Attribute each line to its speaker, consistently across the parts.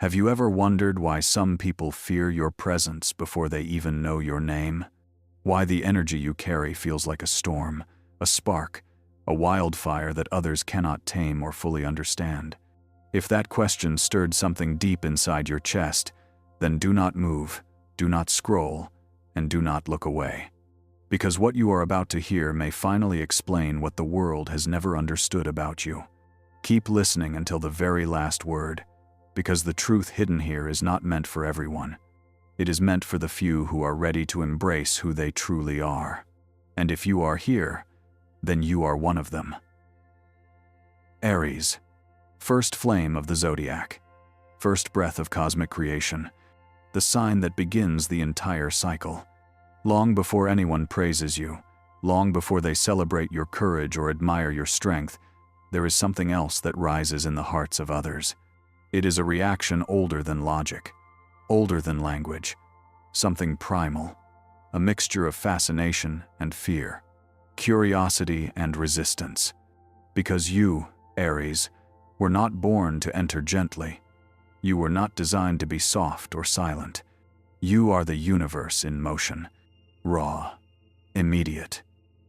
Speaker 1: Have you ever wondered why some people fear your presence before they even know your name? Why the energy you carry feels like a storm, a spark, a wildfire that others cannot tame or fully understand? If that question stirred something deep inside your chest, then do not move, do not scroll, and do not look away. Because what you are about to hear may finally explain what the world has never understood about you. Keep listening until the very last word, because the truth hidden here is not meant for everyone. It is meant for the few who are ready to embrace who they truly are. And if you are here, then you are one of them. Aries, first flame of the zodiac, first breath of cosmic creation, the sign that begins the entire cycle. Long before anyone praises you, long before they celebrate your courage or admire your strength, there is something else that rises in the hearts of others. It is a reaction older than logic, older than language, something primal, a mixture of fascination and fear, curiosity and resistance. Because you, Aries, were not born to enter gently. You were not designed to be soft or silent. You are the universe in motion, raw, immediate,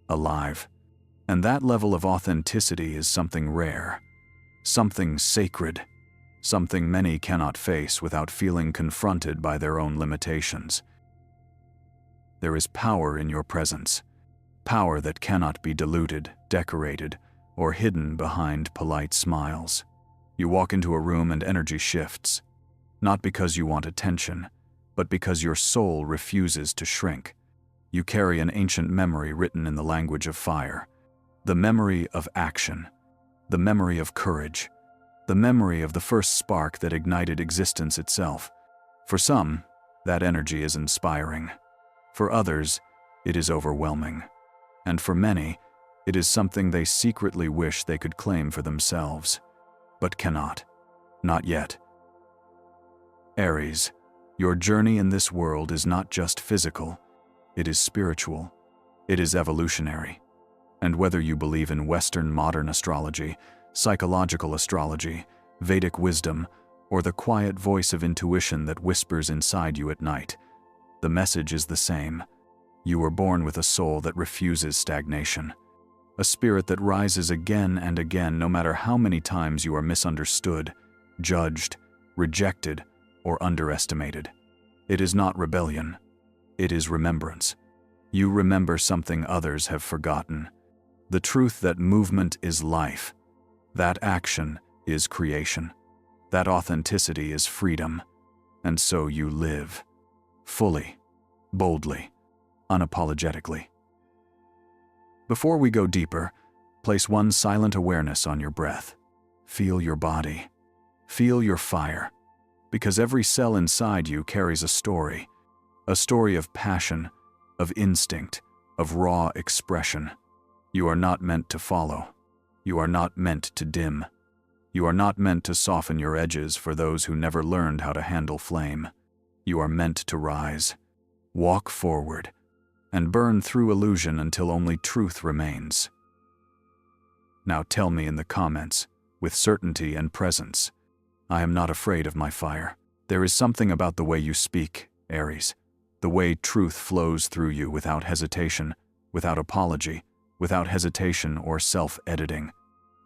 Speaker 1: alive. And that level of authenticity is something rare, something sacred, something many cannot face without feeling confronted by their own limitations. There is power in your presence, power that cannot be diluted, decorated, or hidden behind polite smiles. You walk into a room and energy shifts, not because you want attention, but because your soul refuses to shrink. You carry an ancient memory written in the language of fire, the memory of action, the memory of courage, the memory of the first spark that ignited existence itself. For some, that energy is inspiring. For others, it is overwhelming. And for many, it is something they secretly wish they could claim for themselves, but cannot. Not yet. Aries, your journey in this world is not just physical, it is spiritual, it is evolutionary. And whether you believe in Western modern astrology, psychological astrology, Vedic wisdom, or the quiet voice of intuition that whispers inside you at night, the message is the same. You were born with a soul that refuses stagnation, a spirit that rises again and again no matter how many times you are misunderstood, judged, rejected, or underestimated. It is not rebellion, it is remembrance. You remember something others have forgotten. The truth that movement is life, that action is creation, that authenticity is freedom, and so you live, fully, boldly, unapologetically. Before we go deeper, place one silent awareness on your breath. Feel your body. Feel your fire. Because every cell inside you carries a story of passion, of instinct, of raw expression. You are not meant to follow. You are not meant to dim. You are not meant to soften your edges for those who never learned how to handle flame. You are meant to rise, walk forward, and burn through illusion until only truth remains. Now tell me in the comments, with certainty and presence, I am not afraid of my fire. There is something about the way you speak, Aries, the way truth flows through you without hesitation, without apology, without hesitation or self-editing.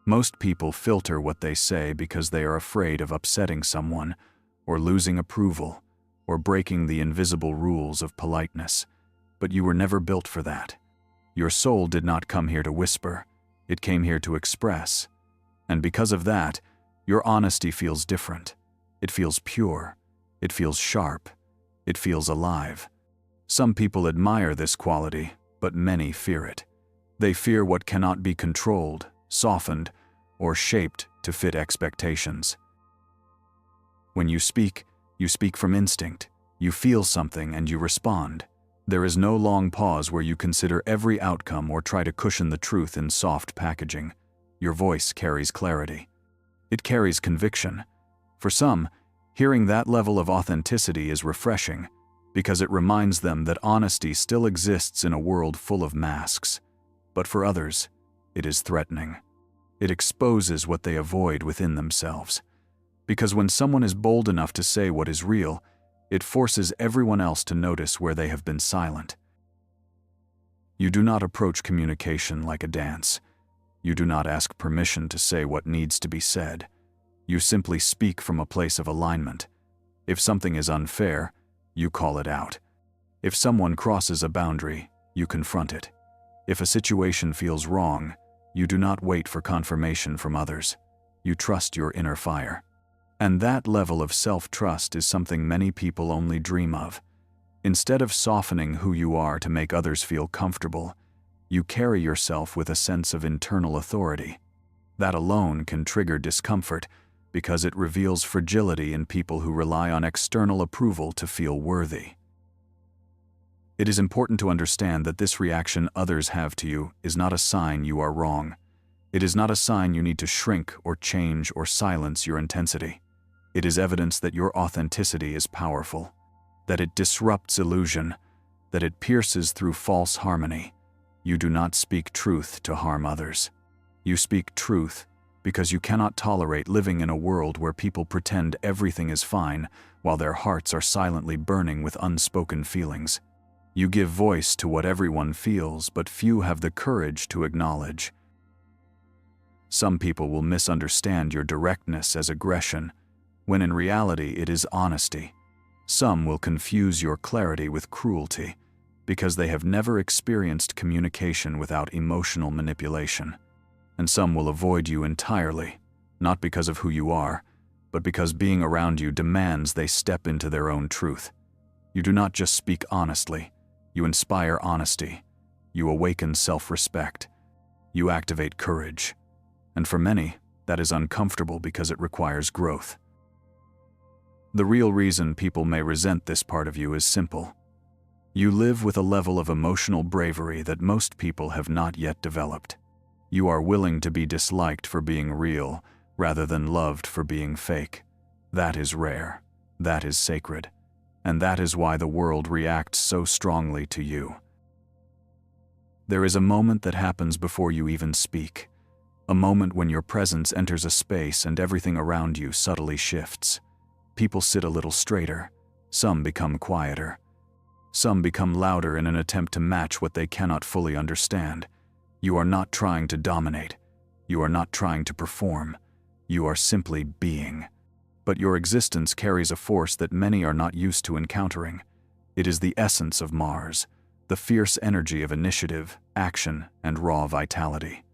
Speaker 1: Most people filter what they say because they are afraid of upsetting someone, or losing approval, or breaking the invisible rules of politeness. But you were never built for that. Your soul did not come here to whisper, it came here to express. And because of that, your honesty feels different. It feels pure. It feels sharp. It feels alive. Some people admire this quality, but many fear it. They fear what cannot be controlled, softened, or shaped to fit expectations. When you speak from instinct. You feel something and you respond. There is no long pause where you consider every outcome or try to cushion the truth in soft packaging. Your voice carries clarity. It carries conviction. For some, hearing that level of authenticity is refreshing because it reminds them that honesty still exists in a world full of masks. But for others, it is threatening. It exposes what they avoid within themselves. Because when someone is bold enough to say what is real, it forces everyone else to notice where they have been silent. You do not approach communication like a dance. You do not ask permission to say what needs to be said. You simply speak from a place of alignment. If something is unfair, you call it out. If someone crosses a boundary, you confront it. If a situation feels wrong, you do not wait for confirmation from others. You trust your inner fire. And that level of self-trust is something many people only dream of. Instead of softening who you are to make others feel comfortable, you carry yourself with a sense of internal authority. That alone can trigger discomfort because it reveals fragility in people who rely on external approval to feel worthy. It is important to understand that this reaction others have to you is not a sign you are wrong. It is not a sign you need to shrink or change or silence your intensity. It is evidence that your authenticity is powerful, that it disrupts illusion, that it pierces through false harmony. You do not speak truth to harm others. You speak truth because you cannot tolerate living in a world where people pretend everything is fine while their hearts are silently burning with unspoken feelings. You give voice to what everyone feels, but few have the courage to acknowledge. Some people will misunderstand your directness as aggression, when in reality it is honesty. Some will confuse your clarity with cruelty, because they have never experienced communication without emotional manipulation. And some will avoid you entirely, not because of who you are, but because being around you demands they step into their own truth. You do not just speak honestly, you inspire honesty. You awaken self-respect. You activate courage. And for many, that is uncomfortable because it requires growth. The real reason people may resent this part of you is simple. You live with a level of emotional bravery that most people have not yet developed. You are willing to be disliked for being real, rather than loved for being fake. That is rare. That is sacred. And that is why the world reacts so strongly to you. There is a moment that happens before you even speak. A moment when your presence enters a space and everything around you subtly shifts. People sit a little straighter. Some become quieter. Some become louder in an attempt to match what they cannot fully understand. You are not trying to dominate. You are not trying to perform. You are simply being. But your existence carries a force that many are not used to encountering. It is the essence of Mars, the fierce energy of initiative, action, and raw vitality.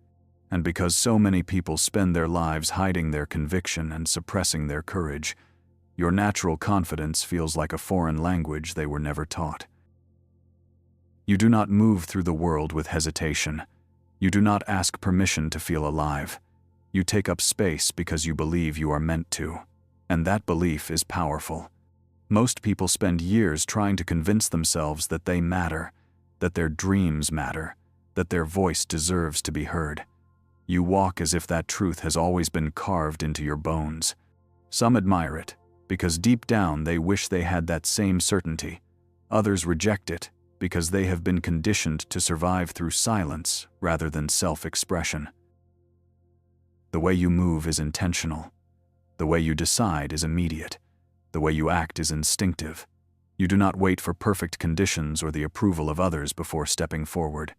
Speaker 1: And because so many people spend their lives hiding their conviction and suppressing their courage, your natural confidence feels like a foreign language they were never taught. You do not move through the world with hesitation. You do not ask permission to feel alive. You take up space because you believe you are meant to. And that belief is powerful. Most people spend years trying to convince themselves that they matter, that their dreams matter, that their voice deserves to be heard. You walk as if that truth has always been carved into your bones. Some admire it, because deep down they wish they had that same certainty. Others reject it, because they have been conditioned to survive through silence rather than self-expression. The way you move is intentional. The way you decide is immediate. The way you act is instinctive. You do not wait for perfect conditions or the approval of others before stepping forward.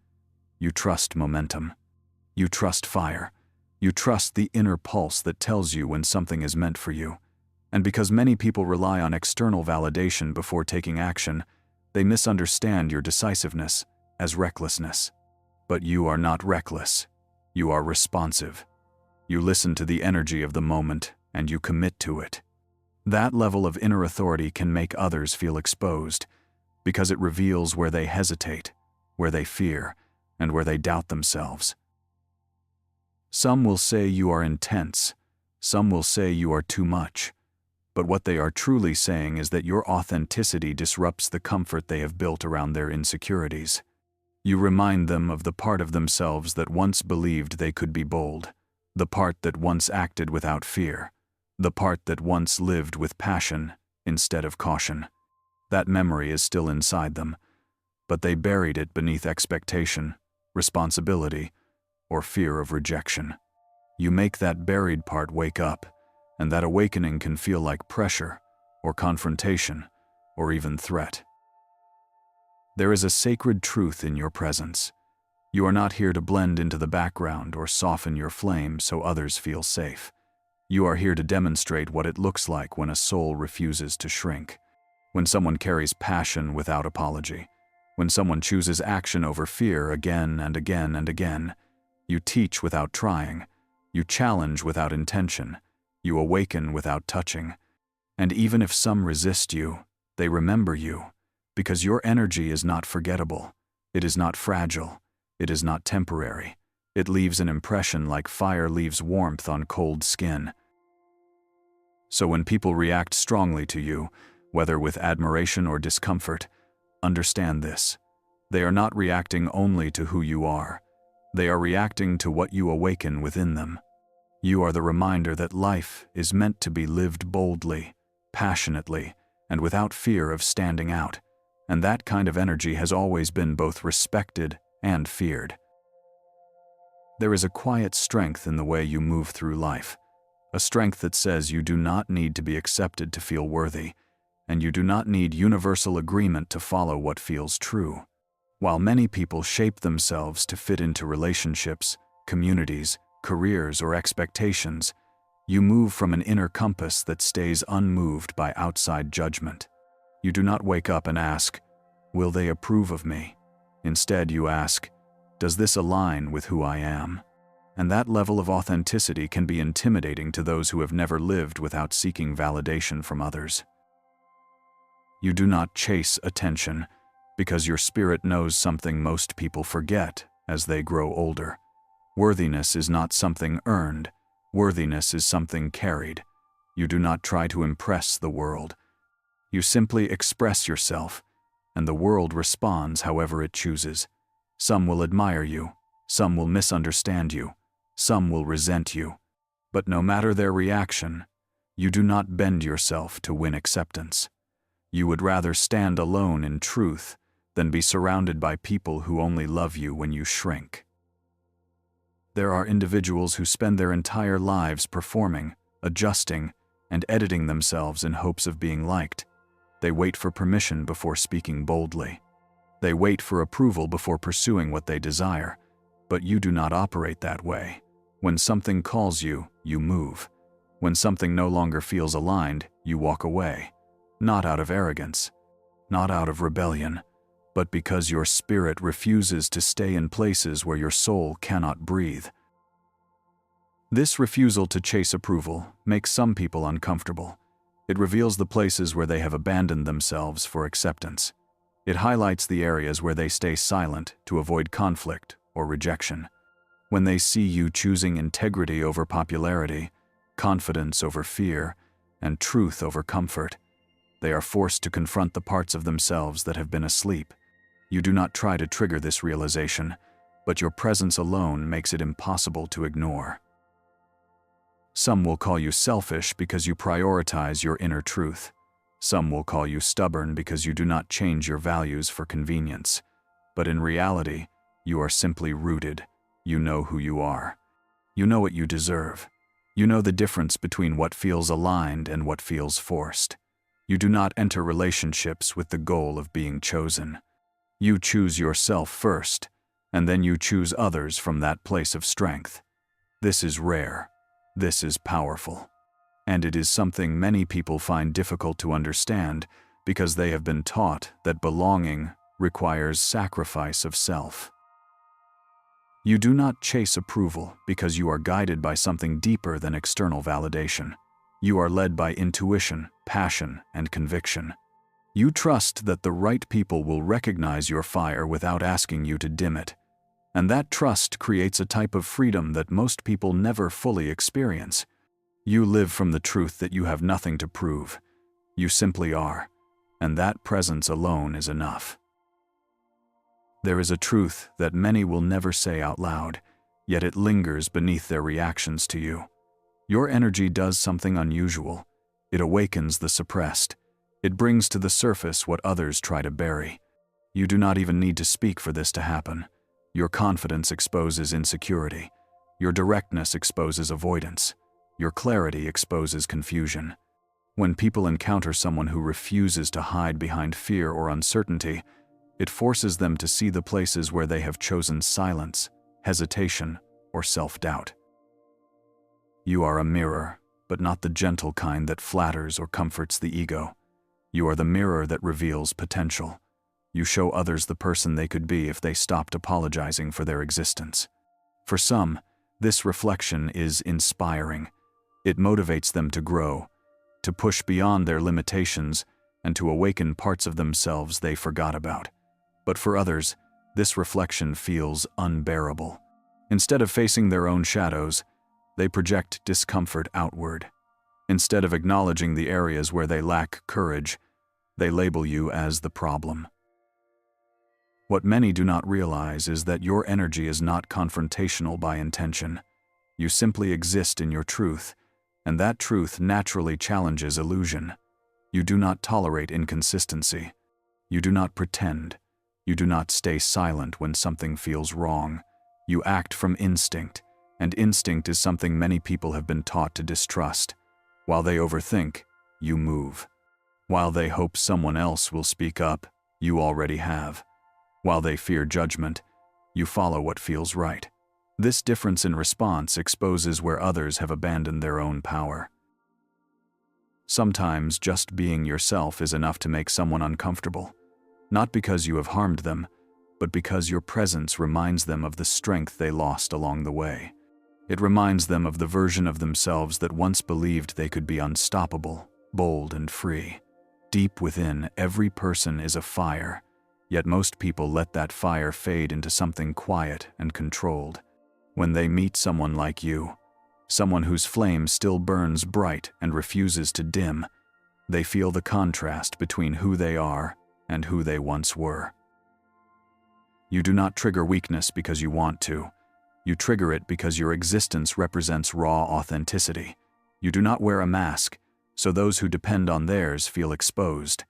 Speaker 1: You trust momentum. You trust fire. You trust the inner pulse that tells you when something is meant for you. And because many people rely on external validation before taking action, they misunderstand your decisiveness as recklessness. But you are not reckless. You are responsive. You listen to the energy of the moment and you commit to it. That level of inner authority can make others feel exposed because it reveals where they hesitate, where they fear, and where they doubt themselves. Some will say you are intense. Some will say you are too much. But what they are truly saying is that your authenticity disrupts the comfort they have built around their insecurities. You remind them of the part of themselves that once believed they could be bold, the part that once acted without fear, the part that once lived with passion instead of caution. That memory is still inside them, but they buried it beneath expectation, responsibility, or fear of rejection. You make that buried part wake up, and that awakening can feel like pressure, or confrontation, or even threat. There is a sacred truth in your presence. You are not here to blend into the background or soften your flame so others feel safe. You are here to demonstrate what it looks like when a soul refuses to shrink, when someone carries passion without apology, when someone chooses action over fear again and again and again. You teach without trying, you challenge without intention, you awaken without touching. And even if some resist you, they remember you, because your energy is not forgettable, it is not fragile, it is not temporary. It leaves an impression like fire leaves warmth on cold skin. So when people react strongly to you, whether with admiration or discomfort, understand this. They are not reacting only to who you are. They are reacting to what you awaken within them. You are the reminder that life is meant to be lived boldly, passionately, and without fear of standing out. And that kind of energy has always been both respected and feared. There is a quiet strength in the way you move through life, a strength that says you do not need to be accepted to feel worthy, and you do not need universal agreement to follow what feels true. While many people shape themselves to fit into relationships, communities, careers, or expectations, you move from an inner compass that stays unmoved by outside judgment. You do not wake up and ask, "Will they approve of me?" Instead, you ask, "Does this align with who I am?" And that level of authenticity can be intimidating to those who have never lived without seeking validation from others. You do not chase attention, because your spirit knows something most people forget as they grow older. Worthiness is not something earned. Worthiness is something carried. You do not try to impress the world. You simply express yourself, and the world responds however it chooses. Some will admire you, some will misunderstand you, some will resent you. But no matter their reaction, you do not bend yourself to win acceptance. You would rather stand alone in truth than be surrounded by people who only love you when you shrink. There are individuals who spend their entire lives performing, adjusting, and editing themselves in hopes of being liked. They wait for permission before speaking boldly. They wait for approval before pursuing what they desire. But you do not operate that way. When something calls you, you move. When something no longer feels aligned, you walk away. Not out of arrogance, not out of rebellion, but because your spirit refuses to stay in places where your soul cannot breathe. This refusal to chase approval makes some people uncomfortable. It reveals the places where they have abandoned themselves for acceptance. It highlights the areas where they stay silent to avoid conflict or rejection. When they see you choosing integrity over popularity, confidence over fear, and truth over comfort, they are forced to confront the parts of themselves that have been asleep. You do not try to trigger this realization, but your presence alone makes it impossible to ignore. Some will call you selfish because you prioritize your inner truth. Some will call you stubborn because you do not change your values for convenience. But in reality, you are simply rooted. You know who you are. You know what you deserve. You know the difference between what feels aligned and what feels forced. You do not enter relationships with the goal of being chosen. You choose yourself first, and then you choose others from that place of strength. This is rare. This is powerful. And it is something many people find difficult to understand because they have been taught that belonging requires sacrifice of self. You do not chase approval because you are guided by something deeper than external validation. You are led by intuition, passion, and conviction. You trust that the right people will recognize your fire without asking you to dim it. And that trust creates a type of freedom that most people never fully experience. You live from the truth that you have nothing to prove. You simply are, and that presence alone is enough. There is a truth that many will never say out loud, yet it lingers beneath their reactions to you. Your energy does something unusual. It awakens the suppressed. It brings to the surface what others try to bury. You do not even need to speak for this to happen. Your confidence exposes insecurity. Your directness exposes avoidance. Your clarity exposes confusion. When people encounter someone who refuses to hide behind fear or uncertainty, it forces them to see the places where they have chosen silence, hesitation, or self-doubt. You are a mirror, but not the gentle kind that flatters or comforts the ego. You are the mirror that reveals potential. You show others the person they could be if they stopped apologizing for their existence. For some, this reflection is inspiring. It motivates them to grow, to push beyond their limitations, and to awaken parts of themselves they forgot about. But for others, this reflection feels unbearable. Instead of facing their own shadows, they project discomfort outward. Instead of acknowledging the areas where they lack courage, they label you as the problem. What many do not realize is that your energy is not confrontational by intention. You simply exist in your truth, and that truth naturally challenges illusion. You do not tolerate inconsistency. You do not pretend. You do not stay silent when something feels wrong. You act from instinct, and instinct is something many people have been taught to distrust. While they overthink, you move. While they hope someone else will speak up, you already have. While they fear judgment, you follow what feels right. This difference in response exposes where others have abandoned their own power. Sometimes just being yourself is enough to make someone uncomfortable, not because you have harmed them, but because your presence reminds them of the strength they lost along the way. It reminds them of the version of themselves that once believed they could be unstoppable, bold, and free. Deep within, every person is a fire, yet most people let that fire fade into something quiet and controlled. When they meet someone like you, someone whose flame still burns bright and refuses to dim, they feel the contrast between who they are and who they once were. You do not trigger weakness because you want to. You trigger it because your existence represents raw authenticity. You do not wear a mask, so those who depend on theirs feel exposed.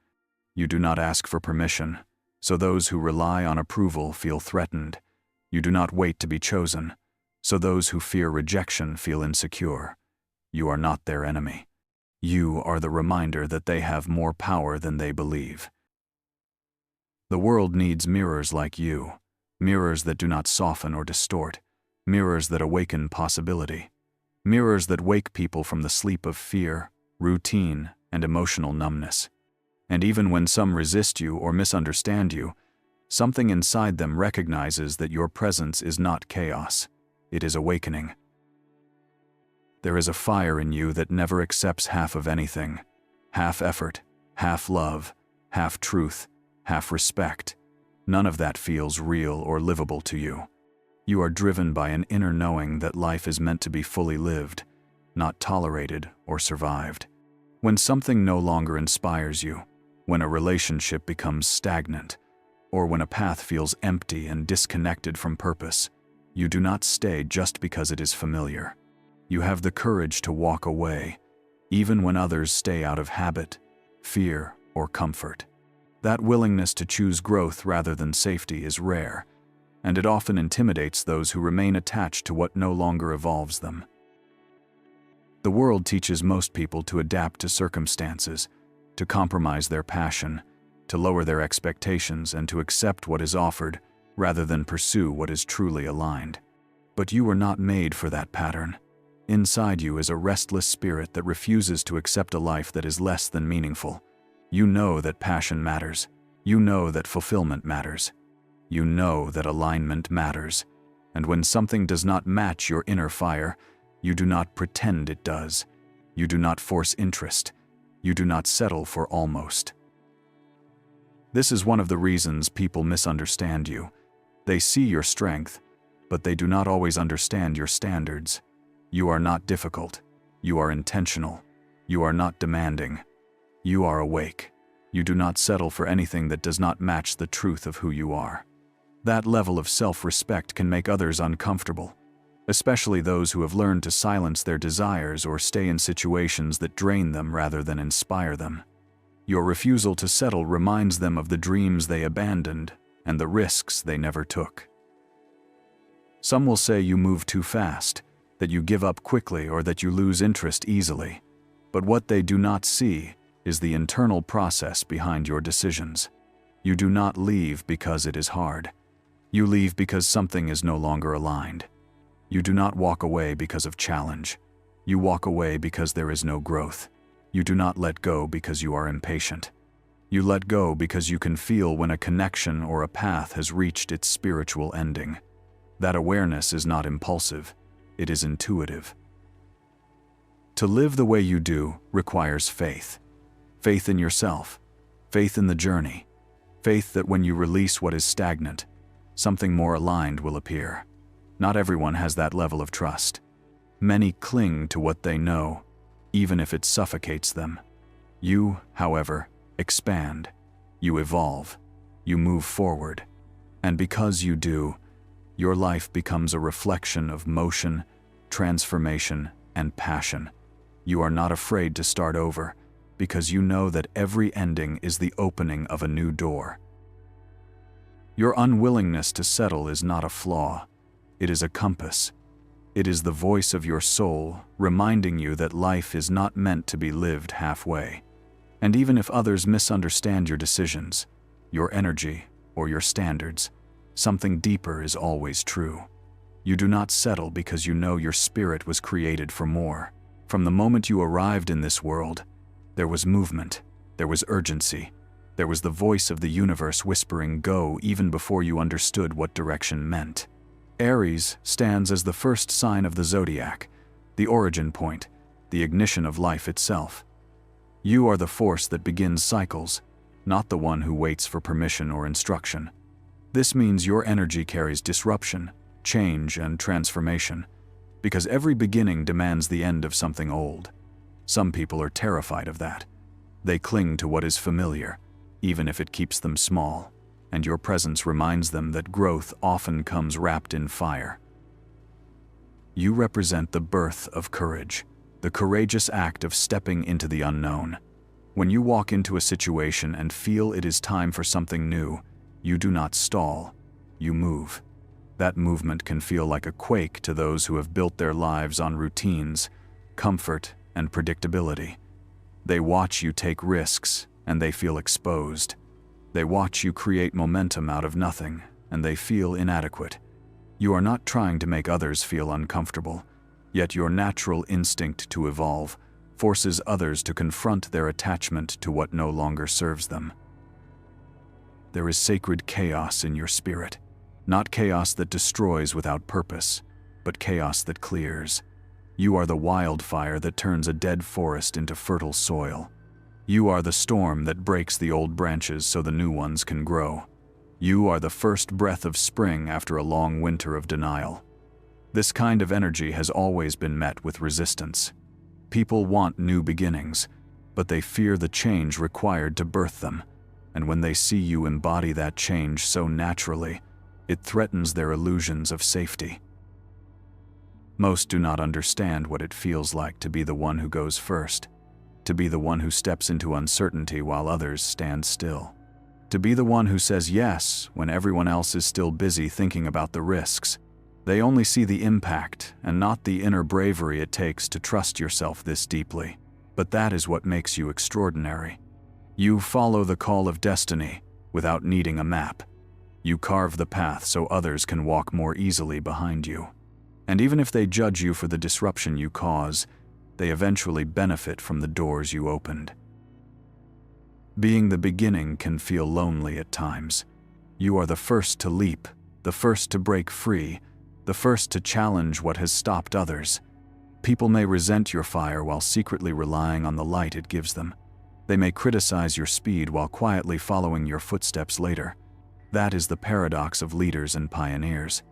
Speaker 1: You do not ask for permission, so those who rely on approval feel threatened. You do not wait to be chosen, so those who fear rejection feel insecure. You are not their enemy. You are the reminder that they have more power than they believe. The world needs mirrors like you, mirrors that do not soften or distort, mirrors that awaken possibility, mirrors that wake people from the sleep of fear, routine, and emotional numbness. And even when some resist you or misunderstand you, something inside them recognizes that your presence is not chaos. It is awakening. There is a fire in you that never accepts half of anything. Half effort, half love, half truth, half respect. None of that feels real or livable to you. You are driven by an inner knowing that life is meant to be fully lived, not tolerated or survived. When something no longer inspires you, when a relationship becomes stagnant, or when a path feels empty and disconnected from purpose, you do not stay just because it is familiar. You have the courage to walk away, even when others stay out of habit, fear, or comfort. That willingness to choose growth rather than safety is rare, and it often intimidates those who remain attached to what no longer evolves them. The world teaches most people to adapt to circumstances, to compromise their passion, to lower their expectations, and to accept what is offered, rather than pursue what is truly aligned. But you were not made for that pattern. Inside you is a restless spirit that refuses to accept a life that is less than meaningful. You know that passion matters. You know that fulfillment matters. You know that alignment matters. And when something does not match your inner fire, you do not pretend it does. You do not force interest. You do not settle for almost. This is one of the reasons people misunderstand you. They see your strength, but they do not always understand your standards. You are not difficult. You are intentional. You are not demanding. You are awake. You do not settle for anything that does not match the truth of who you are. That level of self-respect can make others uncomfortable, especially those who have learned to silence their desires or stay in situations that drain them rather than inspire them. Your refusal to settle reminds them of the dreams they abandoned and the risks they never took. Some will say you move too fast, that you give up quickly or that you lose interest easily. But what they do not see is the internal process behind your decisions. You do not leave because it is hard. You leave because something is no longer aligned. You do not walk away because of challenge. You walk away because there is no growth. You do not let go because you are impatient. You let go because you can feel when a connection or a path has reached its spiritual ending. That awareness is not impulsive, it is intuitive. To live the way you do requires faith. Faith in yourself, faith in the journey, faith that when you release what is stagnant, something more aligned will appear. Not everyone has that level of trust. Many cling to what they know, even if it suffocates them. You, however, expand, you evolve, you move forward. And because you do, your life becomes a reflection of motion, transformation, and passion. You are not afraid to start over, because you know that every ending is the opening of a new door. Your unwillingness to settle is not a flaw, it is a compass. It is the voice of your soul reminding you that life is not meant to be lived halfway. And even if others misunderstand your decisions, your energy, or your standards, something deeper is always true. You do not settle because you know your spirit was created for more. From the moment you arrived in this world, there was movement, there was urgency, there was the voice of the universe whispering go even before you understood what direction meant. Aries stands as the first sign of the zodiac, the origin point, the ignition of life itself. You are the force that begins cycles, not the one who waits for permission or instruction. This means your energy carries disruption, change, and transformation, because every beginning demands the end of something old. Some people are terrified of that. They cling to what is familiar, even if it keeps them small, and your presence reminds them that growth often comes wrapped in fire. You represent the birth of courage, the courageous act of stepping into the unknown. When you walk into a situation and feel it is time for something new, you do not stall, you move. That movement can feel like a quake to those who have built their lives on routines, comfort, and predictability. They watch you take risks, and they feel exposed. They watch you create momentum out of nothing, and they feel inadequate. You are not trying to make others feel uncomfortable, yet your natural instinct to evolve forces others to confront their attachment to what no longer serves them. There is sacred chaos in your spirit, not chaos that destroys without purpose, but chaos that clears. You are the wildfire that turns a dead forest into fertile soil. You are the storm that breaks the old branches so the new ones can grow. You are the first breath of spring after a long winter of denial. This kind of energy has always been met with resistance. People want new beginnings, but they fear the change required to birth them. And when they see you embody that change so naturally, it threatens their illusions of safety. Most do not understand what it feels like to be the one who goes first, to be the one who steps into uncertainty while others stand still, to be the one who says yes when everyone else is still busy thinking about the risks. They only see the impact and not the inner bravery it takes to trust yourself this deeply. But that is what makes you extraordinary. You follow the call of destiny without needing a map. You carve the path so others can walk more easily behind you. And even if they judge you for the disruption you cause, they eventually benefit from the doors you opened. Being the beginning can feel lonely at times. You are the first to leap, the first to break free, the first to challenge what has stopped others. People may resent your fire while secretly relying on the light it gives them. They may criticize your speed while quietly following your footsteps later. That is the paradox of leaders and pioneers.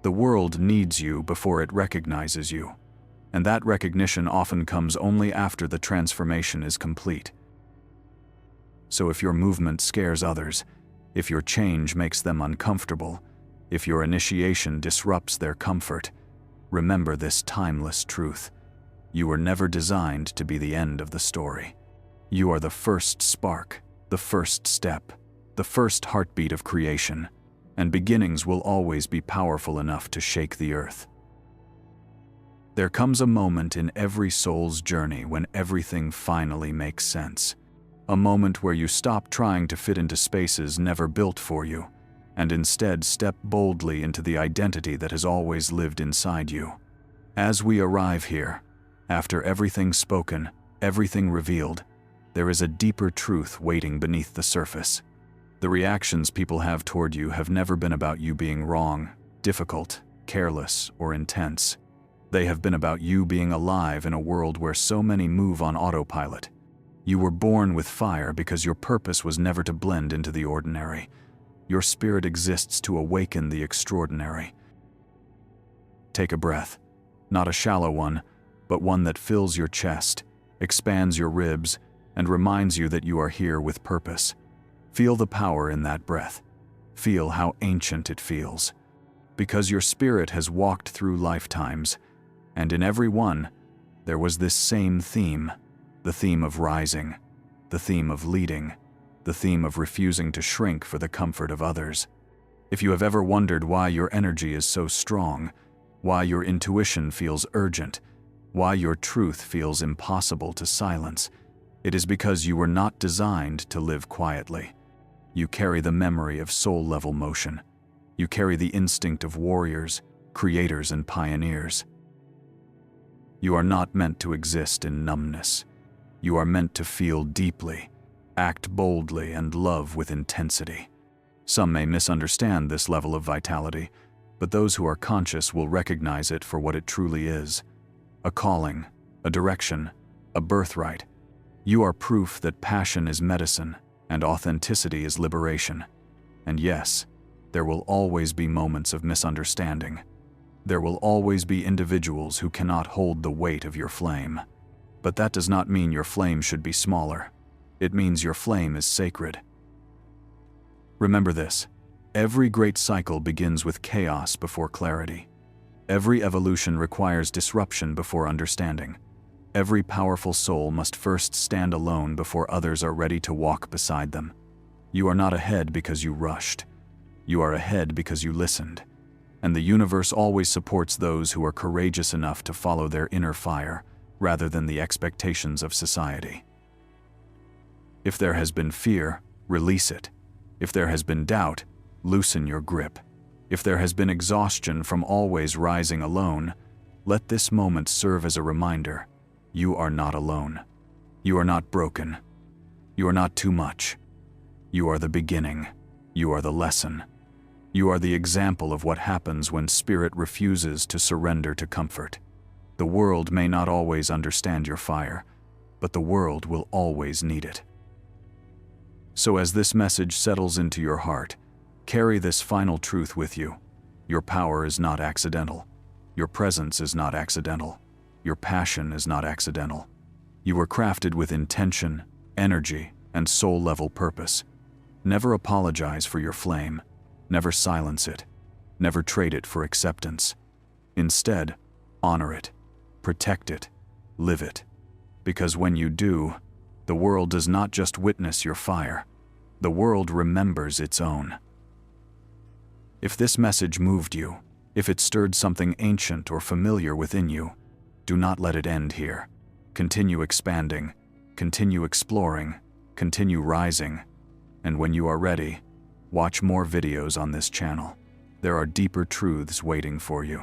Speaker 1: The world needs you before it recognizes you, and that recognition often comes only after the transformation is complete. So if your movement scares others, if your change makes them uncomfortable, if your initiation disrupts their comfort, remember this timeless truth. You were never designed to be the end of the story. You are the first spark, the first step, the first heartbeat of creation, and beginnings will always be powerful enough to shake the earth. There comes a moment in every soul's journey when everything finally makes sense. A moment where you stop trying to fit into spaces never built for you, and instead step boldly into the identity that has always lived inside you. As we arrive here, after everything spoken, everything revealed, there is a deeper truth waiting beneath the surface. The reactions people have toward you have never been about you being wrong, difficult, careless, or intense. They have been about you being alive in a world where so many move on autopilot. You were born with fire because your purpose was never to blend into the ordinary. Your spirit exists to awaken the extraordinary. Take a breath, not a shallow one, but one that fills your chest, expands your ribs, and reminds you that you are here with purpose. Feel the power in that breath. Feel how ancient it feels. Because your spirit has walked through lifetimes, and in every one, there was this same theme, the theme of rising, the theme of leading, the theme of refusing to shrink for the comfort of others. If you have ever wondered why your energy is so strong, why your intuition feels urgent, why your truth feels impossible to silence, it is because you were not designed to live quietly. You carry the memory of soul-level motion. You carry the instinct of warriors, creators, and pioneers. You are not meant to exist in numbness. You are meant to feel deeply, act boldly, and love with intensity. Some may misunderstand this level of vitality, but those who are conscious will recognize it for what it truly is: a calling, a direction, a birthright. You are proof that passion is medicine and authenticity is liberation. And yes, there will always be moments of misunderstanding. There will always be individuals who cannot hold the weight of your flame. But that does not mean your flame should be smaller. It means your flame is sacred. Remember this: every great cycle begins with chaos before clarity. Every evolution requires disruption before understanding. Every powerful soul must first stand alone before others are ready to walk beside them. You are not ahead because you rushed. You are ahead because you listened. And the universe always supports those who are courageous enough to follow their inner fire, rather than the expectations of society. If there has been fear, release it. If there has been doubt, loosen your grip. If there has been exhaustion from always rising alone, let this moment serve as a reminder: you are not alone. You are not broken. You are not too much. You are the beginning. You are the lesson. You are the example of what happens when spirit refuses to surrender to comfort. The world may not always understand your fire, but the world will always need it. So as this message settles into your heart, carry this final truth with you: your power is not accidental. Your presence is not accidental. Your passion is not accidental. You were crafted with intention, energy, and soul-level purpose. Never apologize for your flame. Never silence it. Never trade it for acceptance. Instead, honor it, protect it, live it. Because when you do, the world does not just witness your fire. The world remembers its own. If this message moved you, if it stirred something ancient or familiar within you, do not let it end here. Continue expanding, continue exploring, continue rising, and when you are ready, watch more videos on this channel. There are deeper truths waiting for you.